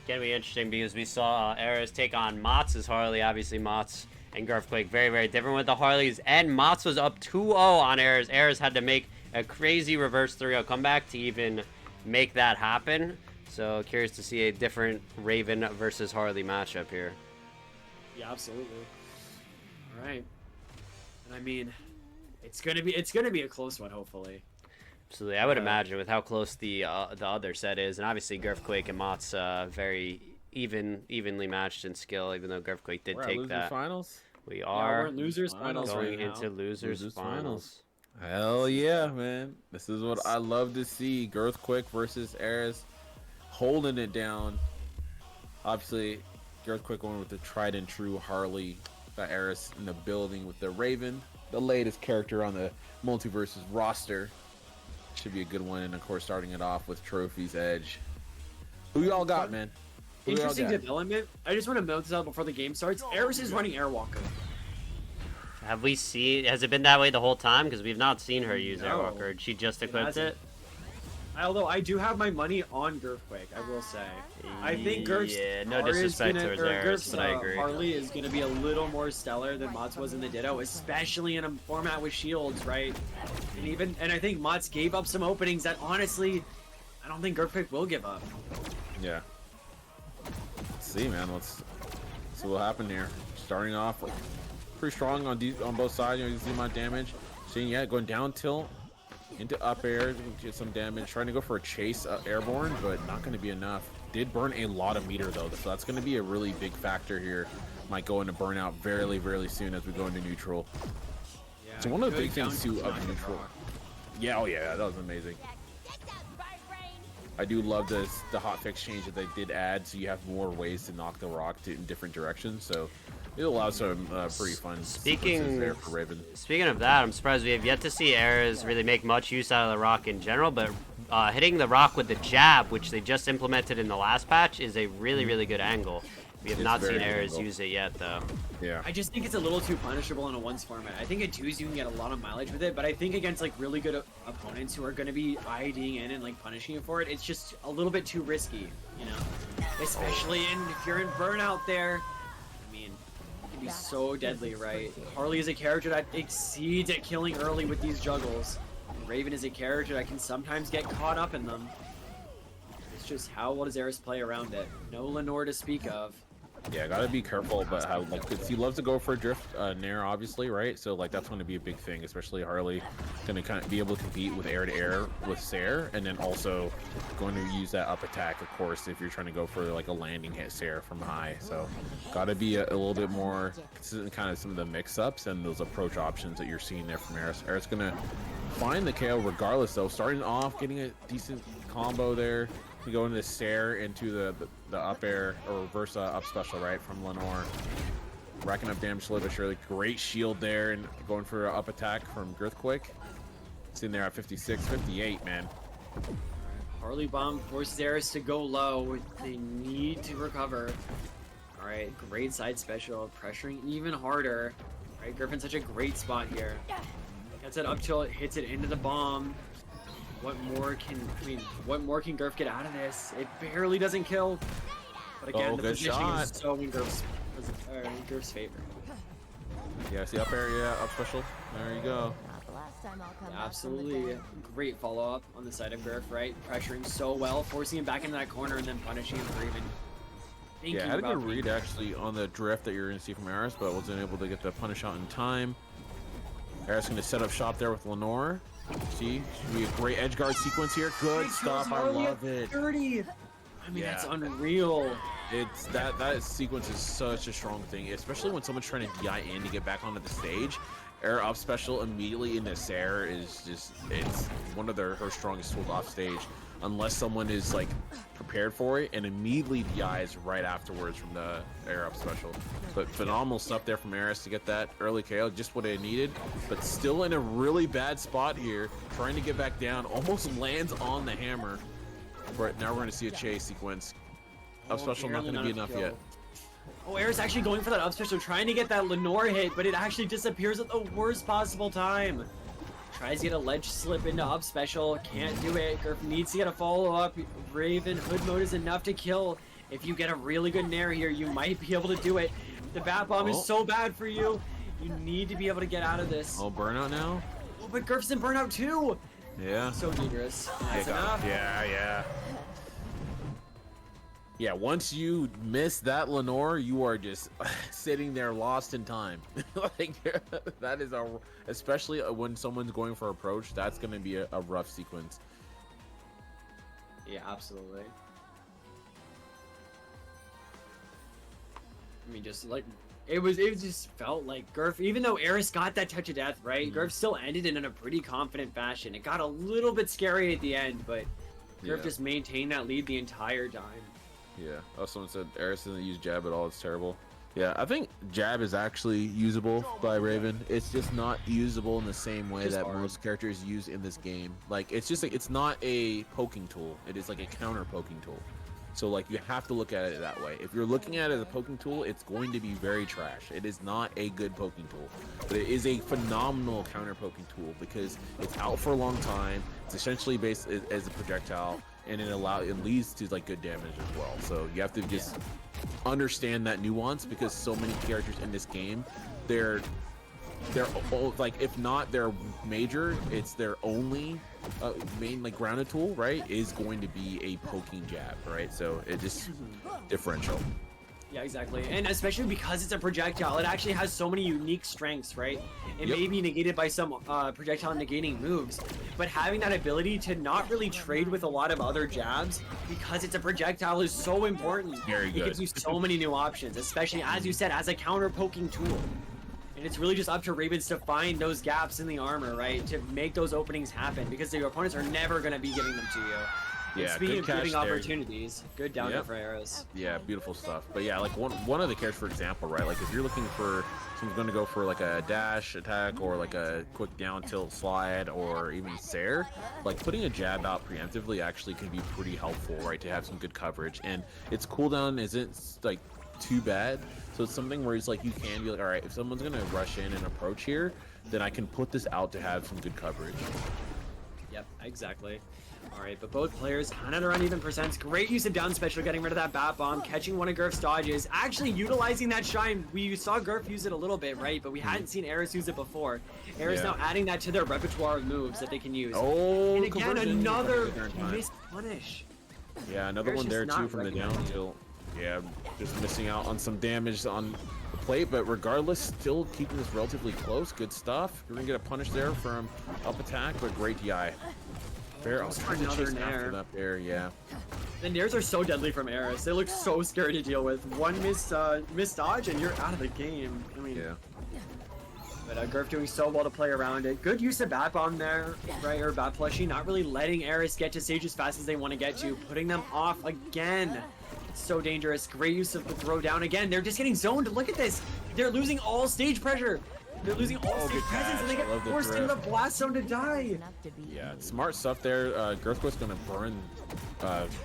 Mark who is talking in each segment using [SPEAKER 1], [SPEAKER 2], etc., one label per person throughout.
[SPEAKER 1] Gonna be interesting because we saw Aeris take on Motz's Harley. Obviously, Motz and Girphquake very, very different with the Harleys. And Motz was up 2-0 on Aeris. Aeris had to make a crazy reverse 3-0 comeback to even make that happen. So curious to see a different Raven versus Harley matchup here.
[SPEAKER 2] Yeah, absolutely. All right. And I mean, it's gonna be a close one, hopefully.
[SPEAKER 1] Absolutely, I would imagine with how close the other set is, and obviously Girphquake and Motz very evenly matched in skill. Even though Girphquake did take that.
[SPEAKER 3] Finals.
[SPEAKER 1] We are
[SPEAKER 2] we're in losers finals
[SPEAKER 1] going
[SPEAKER 2] right
[SPEAKER 1] into losers finals.
[SPEAKER 3] Hell yeah, man! This is what I love to see. Girphquake versus Aeris, holding it down. Obviously, Girphquake going with the tried and true Harley. Got Aeris in the building with the Raven, the latest character on the MultiVersus roster. Should be a good one, and of course, starting it off with Trophy's Edge. Who y'all got, man?
[SPEAKER 2] Interesting development. I just want to note this out before the game starts. Aeris is running Airwalker.
[SPEAKER 1] Have we seen? Has it been that way the whole time? Because we've not seen her use Airwalker. She just equipped it.
[SPEAKER 2] Although I do have my money on Girphquake, I will say. I think Girph's
[SPEAKER 1] no disrespect towards Aeris, but I agree.
[SPEAKER 2] Harley is going to be a little more stellar than Motz was in the Ditto, especially in a format with shields, right? And I think Motz gave up some openings that honestly, I don't think Girphquake will give up.
[SPEAKER 3] Yeah. Let's see, man. Let's see what happened here. Starting off pretty strong on both sides. You know, you see my damage. Seeing going down tilt into up air, get some damage. Trying to go for a chase airborne, but not going to be enough. Did burn a lot of meter though, so that's going to be a really big factor here. Might go into burnout very soon as we go into neutral. Yeah, so one of the big things too of neutral. Yeah, oh yeah, that was amazing. I do love the hotfix change that they did add, so you have more ways to knock the rock in different directions. So it allows some pretty fun sequences there for Raven.
[SPEAKER 1] Speaking of that, I'm surprised we have yet to see Aeris really make much use out of the rock in general, but hitting the rock with the jab, which they just implemented in the last patch, is a really good angle. We have not seen Aeris use it yet, though.
[SPEAKER 3] Yeah.
[SPEAKER 2] I just think it's a little too punishable in a ones format. I think in twos you can get a lot of mileage with it, but I think against like really good opponents who are going to be IDing in and like punishing you for it, it's just a little bit too risky, you know? Especially if you're in burnout there. I mean, it can be so deadly, right? Harley is a character that exceeds at killing early with these juggles. Raven is a character that can sometimes get caught up in them. It's just how well does Aeris play around it? No Lenore to speak of.
[SPEAKER 3] Yeah, gotta be careful about how, like, cause he loves to go for a drift nair, obviously, right? So like that's going to be a big thing, especially Harley going to kind of be able to compete with air to air with Sair, and then also going to use that up attack, of course, if you're trying to go for like a landing hit Sair from high. So gotta be a little bit more consistent, kind of some of the mix-ups and those approach options that you're seeing there from Aeris. Aeris going to find the KO regardless, though. Starting off, getting a decent combo there. To go into Sair into the up air or reverse up special, right, from Lenore. Racking up damage slowly but surely. Great shield there and going for an up attack from Girphquake. Sitting there at 56, 58, man.
[SPEAKER 2] Harley bomb forces Aeris to go low. They need to recover. All right, great side special, pressuring even harder. All right, Griffin's such a great spot here. Gets it up till it hits it into the bomb. What more can Girph get out of this? It barely doesn't kill. But again, the positioning is so in Girph's favor.
[SPEAKER 3] Yeah, see up air, yeah, up special. There you go.
[SPEAKER 2] Absolutely great follow-up on the side of Girph, right? Pressuring so well, forcing him back into that corner and then punishing him for even thinking
[SPEAKER 3] I had a good read actually on the drift that you're going to see from Aeris, but wasn't able to get the punish out in time. Aeris going to set up shop there with Lenore. See, should be a great edge guard sequence here. Good stuff. I love it.
[SPEAKER 2] 30. I mean, that's unreal.
[SPEAKER 3] It's that sequence is such a strong thing, especially when someone's trying to DI in to get back onto the stage. Air up special immediately into Sair is just, it's one of her strongest tools off stage, unless someone is like prepared for it and immediately DIs right afterwards from the air up special. But phenomenal stuff there from Aeris to get that early KO, just what it needed, but still in a really bad spot here, trying to get back down, almost lands on the hammer. But now we're going to see a chase sequence. Up special not going to be enough yet.
[SPEAKER 2] Oh, Aeris actually going for that up special, trying to get that Lenore hit, but it actually disappears at the worst possible time. Tries to get a ledge slip into up special, can't do it. Girph needs to get a follow up. Raven hood mode is enough to kill, If you get a really good nair here, you might be able to do it. The bat bomb is so bad for you. You need to be able to get out of this.
[SPEAKER 3] Oh, burnout now?
[SPEAKER 2] Oh, but Girf's in burnout too.
[SPEAKER 3] Yeah.
[SPEAKER 2] So dangerous. That's enough.
[SPEAKER 3] Yeah. Yeah, once you miss that Lenore, you are just sitting there lost in time. Like, that is especially when someone's going for approach, that's going to be a rough sequence.
[SPEAKER 2] Yeah, absolutely. I mean, just like it just felt like Girf, even though Aeris got that touch of death, right? Girf still ended it in a pretty confident fashion. It got a little bit scary at the end, but Girf just maintained that lead the entire time.
[SPEAKER 3] Yeah. Oh, someone said Aeris doesn't use jab at all. It's terrible. Yeah, I think jab is actually usable by Raven. It's just not usable in the same way that most characters use in this game. Like, it's just like, it's not a poking tool. It is like a counter poking tool. So like, you have to look at it that way. If you're looking at it as a poking tool, it's going to be very trash. It is not a good poking tool, but it is a phenomenal counter poking tool because it's out for a long time. It's essentially based as a projectile, and it leads to like good damage as well. So you have to just understand that nuance because so many characters in this game, they're like, if not their major, it's their only main like grounded tool, right, is going to be a poking jab, right? So it just differential.
[SPEAKER 2] Yeah, exactly. And especially because it's a projectile, it actually has so many unique strengths, right? It may be negated by some projectile negating moves, but having that ability to not really trade with a lot of other jabs because it's a projectile is so important.
[SPEAKER 3] Very good.
[SPEAKER 2] It gives you so many new options, especially, as you said, as a counter poking tool. And it's really just up to Ravens to find those gaps in the armor, right? To make those openings happen, because your opponents are never going to be giving them to you.
[SPEAKER 3] Yeah,
[SPEAKER 2] speaking
[SPEAKER 3] good
[SPEAKER 2] of giving
[SPEAKER 3] catch there.
[SPEAKER 2] opportunities, good down there for Aeris.
[SPEAKER 3] Yeah, beautiful stuff. But yeah, like one of the characters, for example, right? Like if you're looking for someone's going to go for like a dash attack or like a quick down tilt slide or even Sair, like putting a jab out preemptively actually can be pretty helpful, right? To have some good coverage, and its cooldown isn't like too bad. So it's something where it's like you can be like, all right, if someone's going to rush in and approach here, then I can put this out to have some good coverage.
[SPEAKER 2] Yep, exactly. All right, but both players kind of around even percents. Great use of down special, getting rid of that bat bomb, catching one of Girf's dodges, actually utilizing that shine. We saw Girf use it a little bit, right? But we hadn't seen Aeris use it before. Aeris now adding that to their repertoire of moves that they can use.
[SPEAKER 3] Oh,
[SPEAKER 2] and again, another missed punish.
[SPEAKER 3] Yeah, another
[SPEAKER 2] Aeris
[SPEAKER 3] one there
[SPEAKER 2] just
[SPEAKER 3] too
[SPEAKER 2] not
[SPEAKER 3] from the down
[SPEAKER 2] recognizing.
[SPEAKER 3] tilt. Yeah, just missing out on some damage on the plate, but regardless, still keeping this relatively close. Good stuff. You're gonna get a punish there from up attack, but great DI. Fair. I was trying to chase after that there. Yeah.
[SPEAKER 2] The nairs are so deadly from Aeris. They look so scary to deal with. One miss dodge and you're out of the game. I mean,
[SPEAKER 3] Yeah.
[SPEAKER 2] But Girf doing so well to play around it. Good use of bat bomb there, right? Or bat plushie, not really letting Aeris get to stage as fast as they want to get to, putting them off again. It's so dangerous. Great use of the throw down again. They're just getting zoned. Look at this. They're losing all stage pressure. They're losing all stage presence, and they get forced into the blast zone to die.
[SPEAKER 3] Yeah, smart stuff there. Girphquake's gonna burn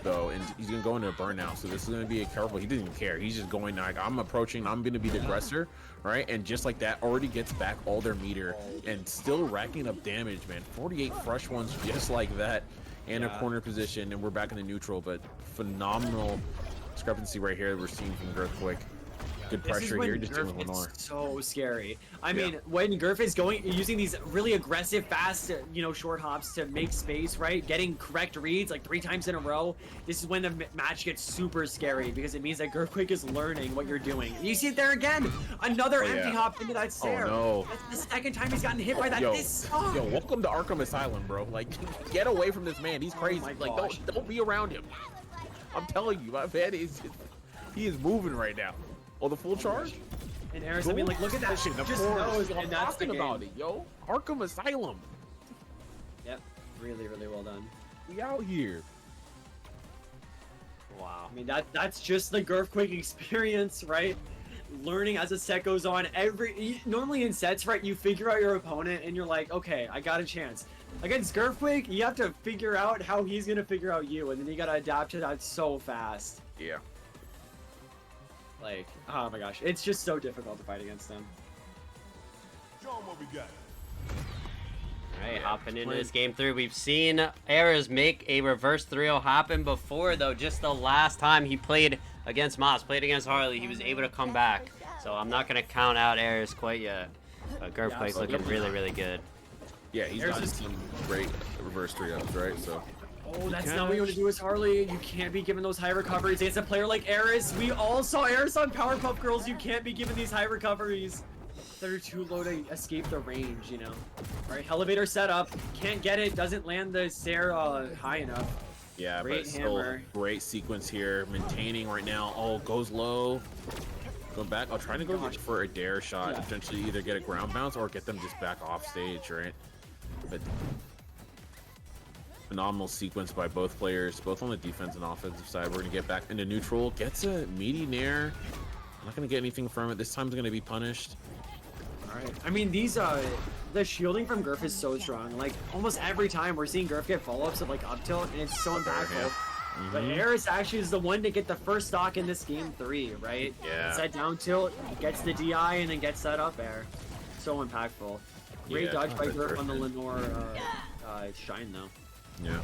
[SPEAKER 3] though, and he's gonna go into a burn now. So this is gonna be a careful. He doesn't even care. He's just going like, I'm approaching. I'm gonna be the aggressor, right? And just like that, already gets back all their meter and still racking up damage, man. 48 fresh ones just like that, and a corner position, and we're back in the neutral. But phenomenal discrepancy right here we're seeing from Girphquake. Good pressure here, just dealing with Lenore.
[SPEAKER 2] So scary. I mean, when Girf is using these really aggressive, fast, short hops to make space, right? Getting correct reads like 3 times in a row. This is when the match gets super scary because it means that Girphquake is learning what you're doing. And you see it there again. Another empty hop into that Sair.
[SPEAKER 3] Oh no!
[SPEAKER 2] That's the second time he's gotten hit by that.
[SPEAKER 3] Yo,
[SPEAKER 2] this sucks.
[SPEAKER 3] yo, welcome to Arkham Asylum, bro. Like, get away from this man. He's crazy.
[SPEAKER 2] my
[SPEAKER 3] Like,
[SPEAKER 2] gosh.
[SPEAKER 3] don't be around him. I'm telling you, my man he is moving right now. Oh, the full charge?
[SPEAKER 2] And Aeris, I mean, like, look at that.
[SPEAKER 3] Shit,
[SPEAKER 2] Just knows, and that's the game.
[SPEAKER 3] about it, yo. Arkham Asylum.
[SPEAKER 2] Yep, really, really well done.
[SPEAKER 3] We out here.
[SPEAKER 2] Wow. I mean, that's just the Girphquake experience, right? Learning as a set goes on. Normally in sets, right, you figure out your opponent and you're like, okay, I got a chance. Against Girphquake, you have to figure out how he's gonna figure out you, and then you gotta adapt to that so fast.
[SPEAKER 3] Yeah.
[SPEAKER 2] Like, oh my gosh, it's just so difficult to fight against them.
[SPEAKER 4] Show 'em what we got.
[SPEAKER 1] Alright, hopping into this game 3. We've seen Aeris make a reverse 3-0 happen before, though. Just the last time he played against Moss, played against Harley, he was able to come back. So I'm not going to count out Aeris quite yet. But Girphquake's looking really, really good.
[SPEAKER 3] Yeah, he's got some great reverse 3-0s, right? So.
[SPEAKER 2] Oh, that's not what you want to do as Harley. You can't be giving those high recoveries against a player like Aeris. We all saw Aeris on Powerpuff Girls. You can't be giving these high recoveries. They're too low to escape the range, you know. All right, elevator setup. Can't get it. Doesn't land the stair high enough.
[SPEAKER 3] Yeah,
[SPEAKER 2] great
[SPEAKER 3] but
[SPEAKER 2] hammer.
[SPEAKER 3] Still great sequence here. Maintaining right now. Oh, goes low. Going back. I'll try to go for a dare shot.
[SPEAKER 2] Yeah.
[SPEAKER 3] Potentially either get a ground bounce or get them just back off stage, right? But phenomenal sequence by both players, both on the defense and offensive side. We're gonna get back into neutral. Gets a meaty nair. I'm not gonna get anything from it. This time's gonna be punished.
[SPEAKER 2] All right. I mean, these the shielding from Girf is so strong. Like almost every time we're seeing Girf get follow-ups of like up tilt, and it's so impactful. But Aeris actually is the one to get the first stock in this game 3, right?
[SPEAKER 3] Yeah.
[SPEAKER 2] It's that down tilt, gets the DI, and then gets that up air. So impactful. Great dodge by Girf on the Lenore Shine though.
[SPEAKER 3] Yeah.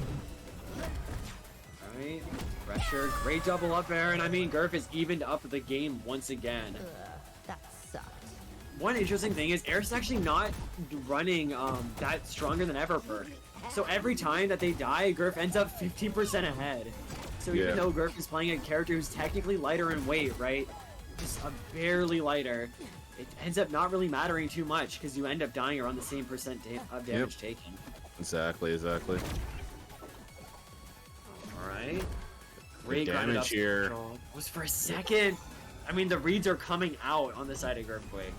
[SPEAKER 2] Alright, pressure, great double up air, and I mean Girf has evened up the game once again.
[SPEAKER 4] That sucked.
[SPEAKER 2] One interesting thing is Aeris is actually not running that stronger than ever perk. So every time that they die, Girf ends up 15% ahead. So even though Girf is playing a character who's technically lighter in weight, right? Just a barely lighter, it ends up not really mattering too much because you end up dying around the same percent of damage taken.
[SPEAKER 3] Exactly.
[SPEAKER 2] Alright.
[SPEAKER 3] Great damage here.
[SPEAKER 2] Was for a second. I mean, the reads are coming out on the side of Girphquake.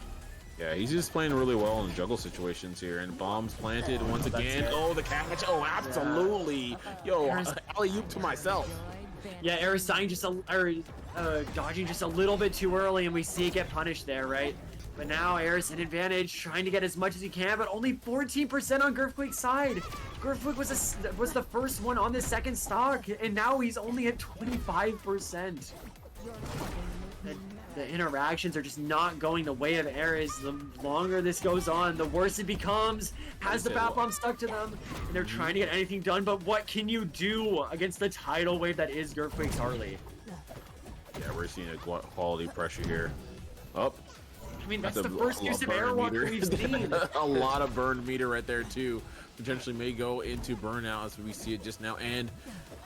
[SPEAKER 3] Yeah, he's just playing really well in juggle situations here, and bombs planted once again. Oh, the catch! Oh, absolutely! Yo, alley-oop to myself.
[SPEAKER 2] Yeah, Aeris dying dodging just a little bit too early, and we see it get punished there, right? But now Aeris an advantage, trying to get as much as he can, but only 14% on Girphquake's side. Girphquake was the first one on the second stock, and now he's only at 25%. The interactions are just not going the way of Aeris. The longer this goes on, the worse it becomes. Has the bat bomb stuck to them, and they're trying to get anything done, but what can you do against the tidal wave that is Girphquake's Harley?
[SPEAKER 3] Yeah, we're seeing a quality pressure here. Up.
[SPEAKER 2] I mean, that's the first use of Airwalker we've seen.
[SPEAKER 3] A lot of burned meter right there, too. Potentially may go into burnout as we see it just now. And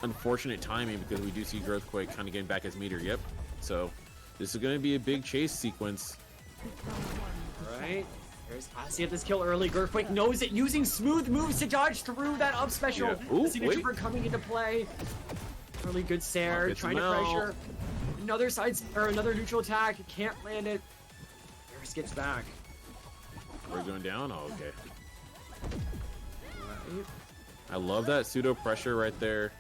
[SPEAKER 3] unfortunate timing because we do see Girphquake kind of getting back his meter. Yep. So this is going to be a big chase sequence.
[SPEAKER 2] Alright. There's Asi at this kill early. Girphquake knows it, using smooth moves to dodge through that up special.
[SPEAKER 3] Yeah. Ooh,
[SPEAKER 2] the signature bird coming into play. Really good Sair, trying to pressure. Another another neutral attack. Can't land it. Aeris gets back.
[SPEAKER 3] We're going down? Oh, okay.
[SPEAKER 2] Right.
[SPEAKER 3] I love that pseudo pressure right there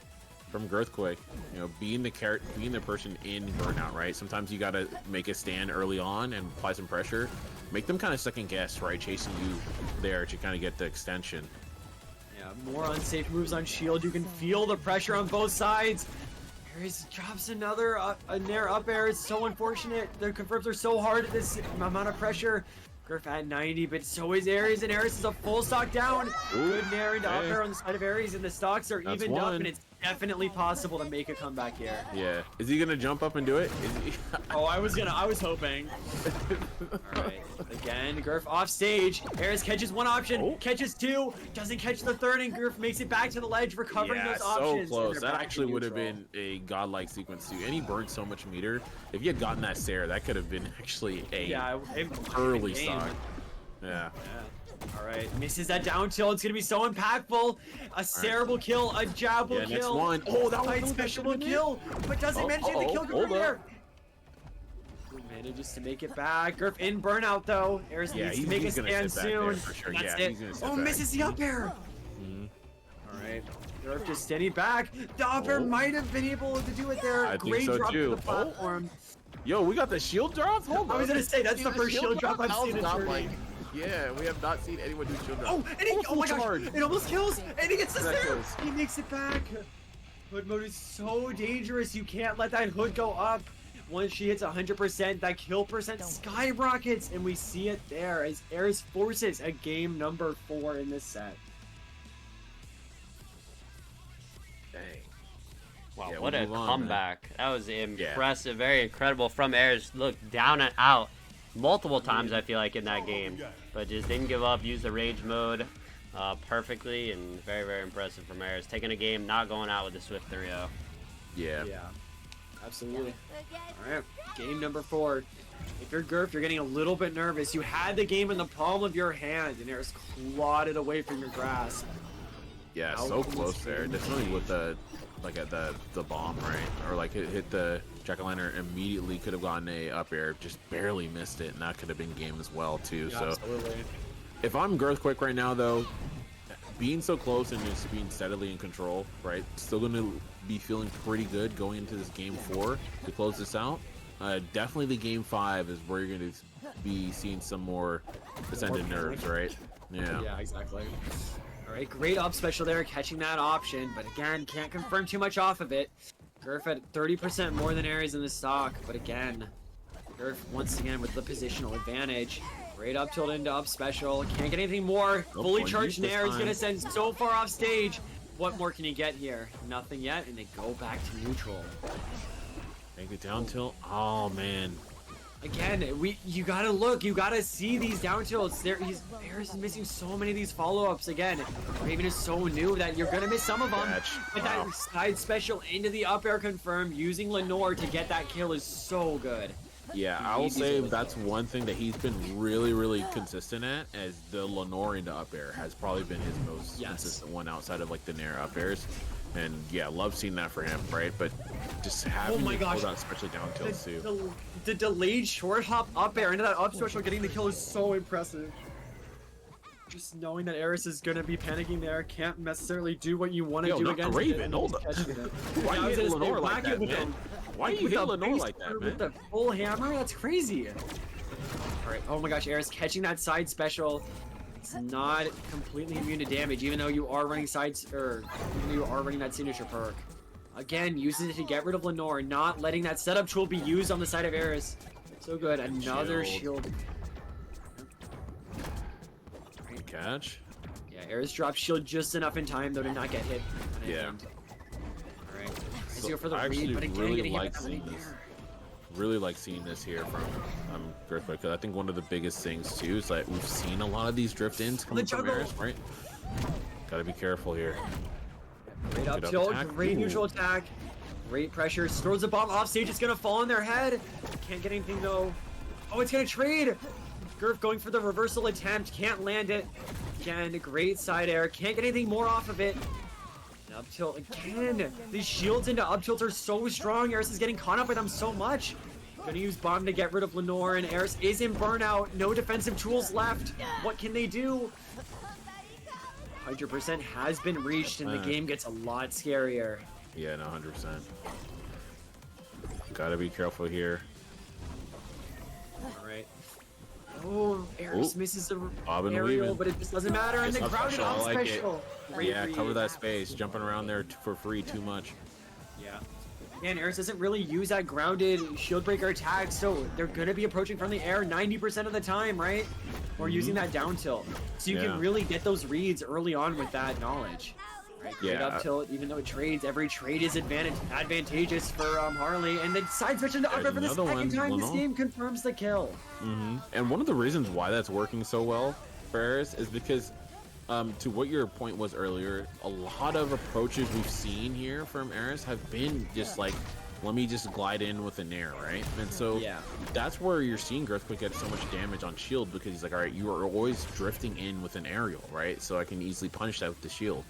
[SPEAKER 3] from Girphquake. You know, being the person in burnout, right? Sometimes you gotta make a stand early on and apply some pressure. Make them kind of second guess, right? Chasing you there to kind of get the extension.
[SPEAKER 2] Yeah, more unsafe moves on shield. You can feel the pressure on both sides. Aeris drops another nair up air. It's so unfortunate. The confirms are so hard at this amount of pressure. Girf at 90, but so is Aeris, and Aeris is a full stock down. Good nair into up air on the side of Aeris, and the stocks are evened up, and it's definitely possible to make a comeback here.
[SPEAKER 3] Yeah. Is he gonna jump up and do it? Is he...
[SPEAKER 2] Oh, I was hoping. Alright. Again, Girf off stage. Aeris catches one option, catches two, doesn't catch the third, and Girf makes it back to the ledge, recovering those options.
[SPEAKER 3] So close. That actually would have been a godlike sequence too. And he burned so much meter. If he had gotten that Sair, that could have been actually a early stock. Yeah.
[SPEAKER 2] Alright, misses that down tilt. It's gonna be so impactful. A Sair will kill, a jab will kill.
[SPEAKER 3] Next one. Oh, that
[SPEAKER 2] was special will kill, but doesn't manage to kill Girf there. Manages to make it back. Girf in burnout though. Aeris needs to make a stand soon.
[SPEAKER 3] Sure.
[SPEAKER 2] That's it. Oh, misses the up air. Alright. Girf just standing back. The up air might have been able to do it there. Great drop to the platform.
[SPEAKER 3] Yo, we got the shield drops? Hold on.
[SPEAKER 2] I was gonna say, that's the first shield drop I've seen in tournament.
[SPEAKER 3] Yeah, we have not seen anyone do shield drop.
[SPEAKER 2] Oh, and he, oh my gosh, it almost kills, and he gets the Sair. He makes it back. Hood mode is so dangerous. You can't let that hood go up. Once she hits 100%, that kill percent skyrockets, and we see it there as Aeris forces a game number 4 in this set.
[SPEAKER 1] Wow,
[SPEAKER 3] Yeah,
[SPEAKER 1] what
[SPEAKER 3] we'll
[SPEAKER 1] a
[SPEAKER 3] move on,
[SPEAKER 1] comeback. That was impressive, very incredible from Aeris. Look, down and out multiple times, I feel like, in that game. But just didn't give up, used the rage mode perfectly, and very, very impressive from Aeris. Taking a game, not going out with the Swift 3-0.
[SPEAKER 3] Yeah.
[SPEAKER 2] Yeah, absolutely. All right, game number 4. If you're Girf, you're getting a little bit nervous. You had the game in the palm of your hand, and Aeris clawed it away from your grasp.
[SPEAKER 3] Yeah, so close there. Definitely with the like at the bomb, right? Or like it hit the jack-o'-lantern, immediately could have gotten a up air, just barely missed it, and that could have been game as well too.
[SPEAKER 2] Yeah,
[SPEAKER 3] so
[SPEAKER 2] absolutely.
[SPEAKER 3] if I'm Girthquake right now though, being so close and just being steadily in control, right? Still gonna be feeling pretty good going into this game 4 to close this out. Definitely the game 5 is where you're gonna be seeing some more ascended nerves, right? Yeah.
[SPEAKER 2] Yeah, exactly. All right, great up special there, catching that option, but again, can't confirm too much off of it. Girf at 30% more than Aeris in the stock, but again, Girf once again with the positional advantage. Great up tilt into up special, can't get anything more. Fully charged Nair is gonna send so far off stage. What more can you get here? Nothing yet, and they go back to neutral.
[SPEAKER 3] Make it down tilt. Oh man.
[SPEAKER 2] Again, you gotta look, you gotta see these down tilts. Aeris is missing so many of these follow-ups. Again, Raven is so new that you're gonna miss some of them. But that side special into the up air confirm using Lenore to get that kill is so good.
[SPEAKER 3] Yeah, I will say that's one thing that he's been really, really consistent at, as the Lenore into up air has probably been his most consistent one outside of like the Nair up airs. And yeah, love seeing that for him, right? But just having to pull that, especially down tilts too.
[SPEAKER 2] The delayed short hop up air into that up special getting the kill is so impressive. Just knowing that Aeris is gonna be panicking there, can't necessarily do what you want to do against
[SPEAKER 3] Raven, hold up. Why you hit Lenore like that, man? Why you hit Lenore like that, man?
[SPEAKER 2] With the full hammer? That's crazy. Alright, oh my gosh, Aeris catching that side special. It's not completely immune to damage, even though you are running that signature perk. Again, uses it to get rid of Lenore, not letting that setup tool be used on the side of Aeris. So good. Another shield.
[SPEAKER 3] Great catch.
[SPEAKER 2] Yeah, Aeris dropped shield just enough in time though to not get hit.
[SPEAKER 3] Yeah.
[SPEAKER 2] Alright. Let's go for the read, but again,
[SPEAKER 3] really
[SPEAKER 2] getting
[SPEAKER 3] like
[SPEAKER 2] hit
[SPEAKER 3] seeing this. Really like seeing this here from Girthquake, because I think one of the biggest things too is that we've seen a lot of these drift ins coming from Aeris, right? Gotta be careful here.
[SPEAKER 2] Great up tilt, great neutral attack, great pressure, throws the bomb off stage, it's gonna fall on their head. Can't get anything though. Oh, it's gonna trade! Girf going for the reversal attempt, can't land it. Again, great side air, can't get anything more off of it. Up tilt again. These shields into up tilts are so strong. Aeris is getting caught up with them so much. Gonna use bomb to get rid of Lenore, and Aeris is in burnout. No defensive tools left. What can they do? 100% has been reached, and the game gets a lot scarier.
[SPEAKER 3] Yeah, no, 100%. Gotta be careful here.
[SPEAKER 2] All right. Oh, Aeris misses the
[SPEAKER 3] Bobbing
[SPEAKER 2] aerial,
[SPEAKER 3] weaving.
[SPEAKER 2] but it just doesn't matter. And the grounded off special.
[SPEAKER 3] Yeah, cover that space. Jumping around there for free too much.
[SPEAKER 2] Yeah. And Aeris doesn't really use that grounded shield breaker attack, so they're gonna be approaching from the air 90% of the time, right? Or using that down tilt. So you can really get those reads early on with that knowledge. Right, great up tilt, even though it trades, every trade is advantageous for Harley, and then side switch into up air for the second time this game confirms the kill.
[SPEAKER 3] And one of the reasons why that's working so well for Aeris is because, to what your point was earlier, a lot of approaches we've seen here from Aeris have been just like, let me just glide in with a Nair, right? And so that's where you're seeing Girthquake get so much damage on shield, because he's like, all right, you are always drifting in with an aerial, right? So I can easily punish that with the shield.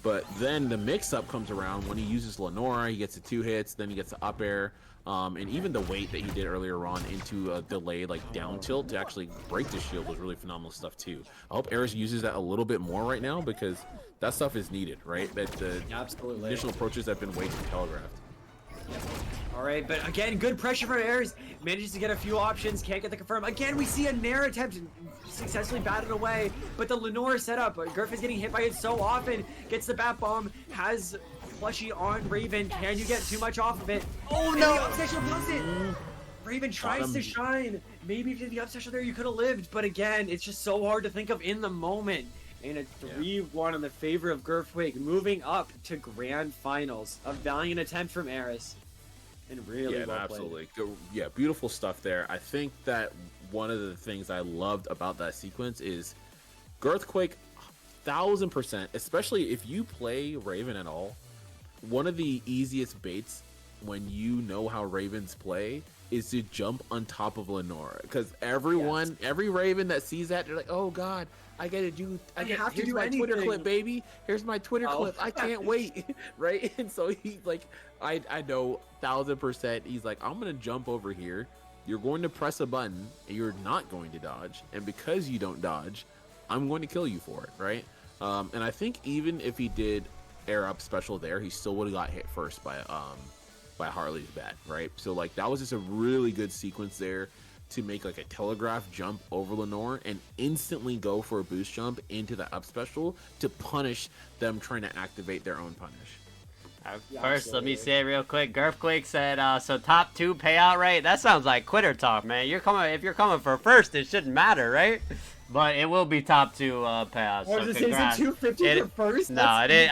[SPEAKER 3] But then the mix-up comes around when he uses Lenore. He gets the 2 hits, then he gets the up air, and even the weight that he did earlier on into a delayed like down tilt to actually break the shield was really phenomenal stuff too. I hope Aeris uses that a little bit more right now, because that stuff is needed, right? That the initial approaches have been way too telegraphed.
[SPEAKER 2] All right, but again, good pressure from Aeris. Manages to get a few options, can't get the confirm. Again, we see a Nair attempt successfully batted away, but the Lenore setup, Girf is getting hit by it so often, gets the bat bomb, has plushie on Raven. Can you get too much off of it? Oh no! The up special does it! Raven tries to shine. Maybe if you did the up special there, you could have lived, but again, it's just so hard to think of in the moment. And a 3-1 in the favor of Girphquake, moving up to grand finals. A valiant attempt from Aeris. And really well
[SPEAKER 3] absolutely. Yeah, beautiful stuff there. I think that one of the things I loved about that sequence is Girthquake, 1000%, especially if you play Raven at all, one of the easiest baits when you know how Ravens play is to jump on top of Lenore. Because every Raven that sees that, they're like, oh god, here's my Twitter clip, baby. Here's my Twitter clip. I can't wait. Right? And so he's like, I know 1000%. He's like, I'm going to jump over here. You're going to press a button. And you're not going to dodge. And because you don't dodge, I'm going to kill you for it. Right? And I think even if he did air up special there, he still would have got hit first by Harley's bat. Right? So like that was just a really good sequence there to make like a telegraph jump over Lenore and instantly go for a boost jump into the up special to punish them trying to activate their own punish.
[SPEAKER 1] First, let me say it real quick. Girphquake said, so top 2 payout rate? That sounds like quitter talk, man. If you're coming for first, it shouldn't matter, right? But it will be top 2 payouts. So
[SPEAKER 2] Is it 250 for first?
[SPEAKER 1] No, it is.